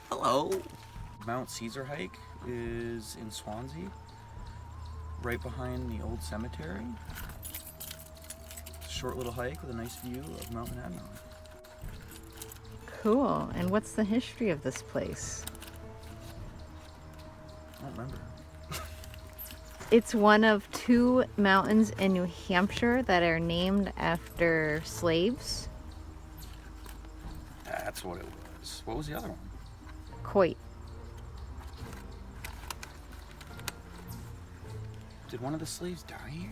Hello! Mount Caesar hike is in Swansea, right behind the old cemetery. It's a short little hike with a nice view of Mount Monadnock. Cool. And what's the history of this place? I don't remember. It's one of 2 mountains in New Hampshire that are named after slaves. That's what it was. What was the other one? Coit. Did one of the slaves die here?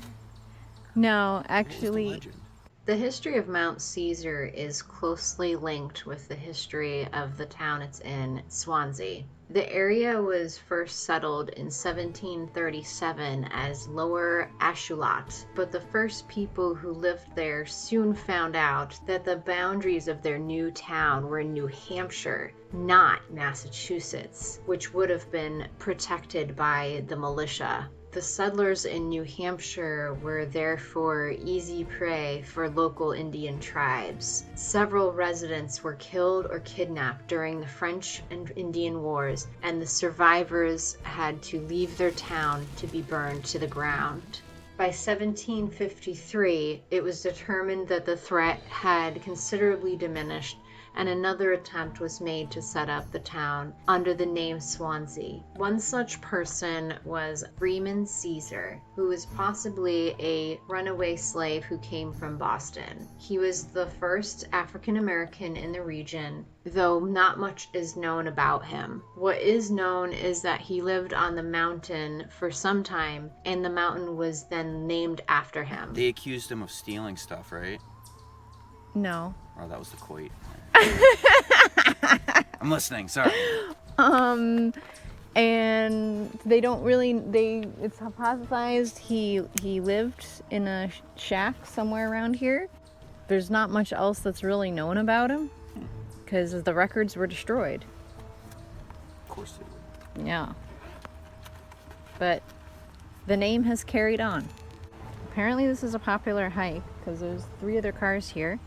No, What was the actually, legend? the history of Mount Caesar is closely linked with the history of the town it's in, Swansea. The area was first settled in 1737 as Lower Ashuelot, but the first people who lived there soon found out that the boundaries of their new town were in New Hampshire, not Massachusetts, which would have been protected by the militia. The settlers in New Hampshire were therefore easy prey for local Indian tribes. Several residents were killed or kidnapped during the French and Indian Wars, and the survivors had to leave their town to be burned to the ground. By 1753, it was determined that the threat had considerably diminished, and another attempt was made to set up the town under the name Swansea. One such person was Freeman Caesar, who was possibly a runaway slave who came from Boston. He was the first African American in the region, though not much is known about him. What is known is that he lived on the mountain for some time, and the mountain was then named after him. They accused him of stealing stuff, right? No. Oh, that was the Coit. I'm listening, sorry. And they don't really, it's hypothesized he lived in a shack somewhere around here. There's not much else that's really known about him because the records were destroyed. Of course they would. Yeah. But the name has carried on. Apparently this is a popular hike because there's 3 other cars here,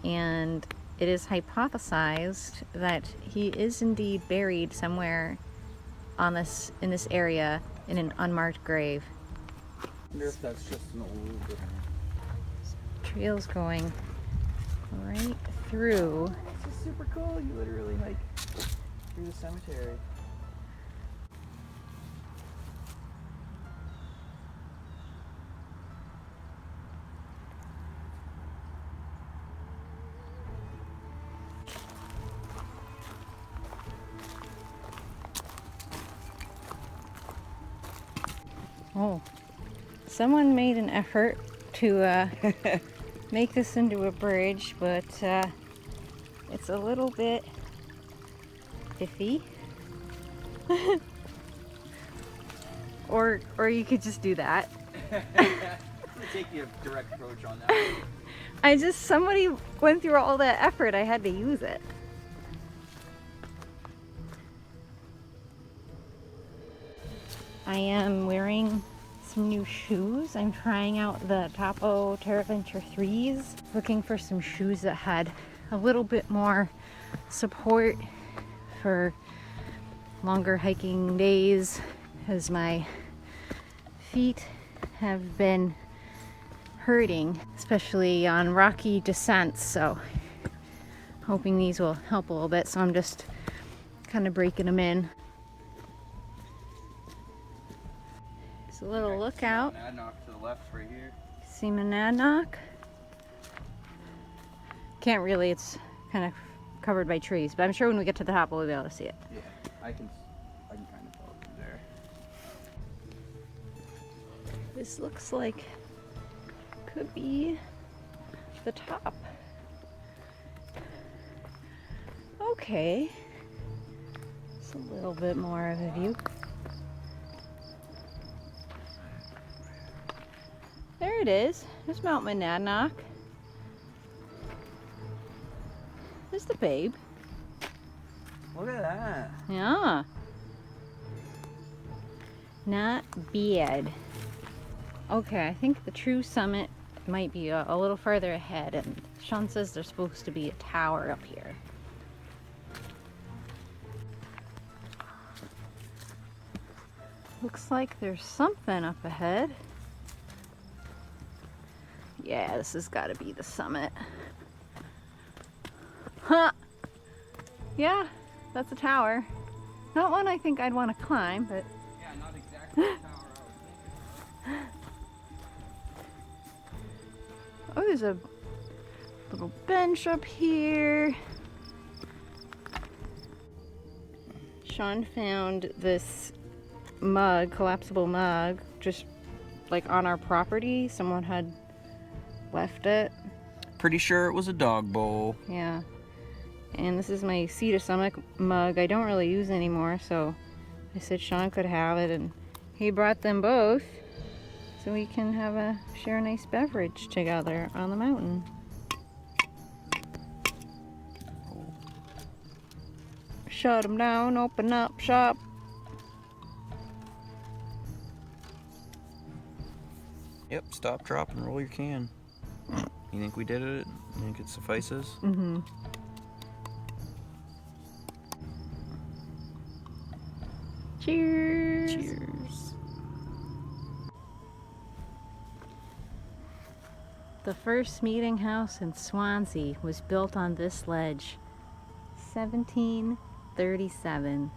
and it is hypothesized that he is indeed buried somewhere in this area in an unmarked grave. I wonder if that's just an old... Trail's going right through. This is super cool. You literally hike through the cemetery. Oh, someone made an effort to make this into a bridge, but it's a little bit iffy. or you could just do that. I'm gonna take the direct approach on that. Somebody went through all that effort, I had to use it. I am wearing some new shoes. I'm trying out the Topo Terraventure 3s, looking for some shoes that had a little bit more support for longer hiking days, as my feet have been hurting, especially on rocky descents, so hoping these will help a little bit. So I'm just kind of breaking them in. A little lookout. Monadnock to the left right here. See Monadnock? Can't really, it's kind of covered by trees, but I'm sure when we get to the top we'll be able to see it. Yeah, I can kind of follow from there. This looks like could be the top. Okay. It's a little bit more of a view. There it is. There's Mount Monadnock. There's the babe. Look at that. Yeah. Not bad. Okay, I think the true summit might be a little further ahead, and Sean says there's supposed to be a tower up here. Looks like there's something up ahead. Yeah, this has got to be the summit. Huh! Yeah, that's a tower. Not one I think I'd want to climb, but... Yeah, not exactly the tower I was thinking of. Oh, there's a little bench up here. Sean found this mug, collapsible mug, just like on our property. Someone had left it. Pretty sure it was a dog bowl. Yeah. And this is my Sea to Stomach mug. I don't really use anymore, so I said Sean could have it, and he brought them both so we can share a nice beverage together on the mountain. Shut them down, open up shop. Yep, stop, drop, and roll your can. You think we did it? You think it suffices? Mm-hmm. Cheers. Cheers. The first meeting house in Swansea was built on this ledge, 1737.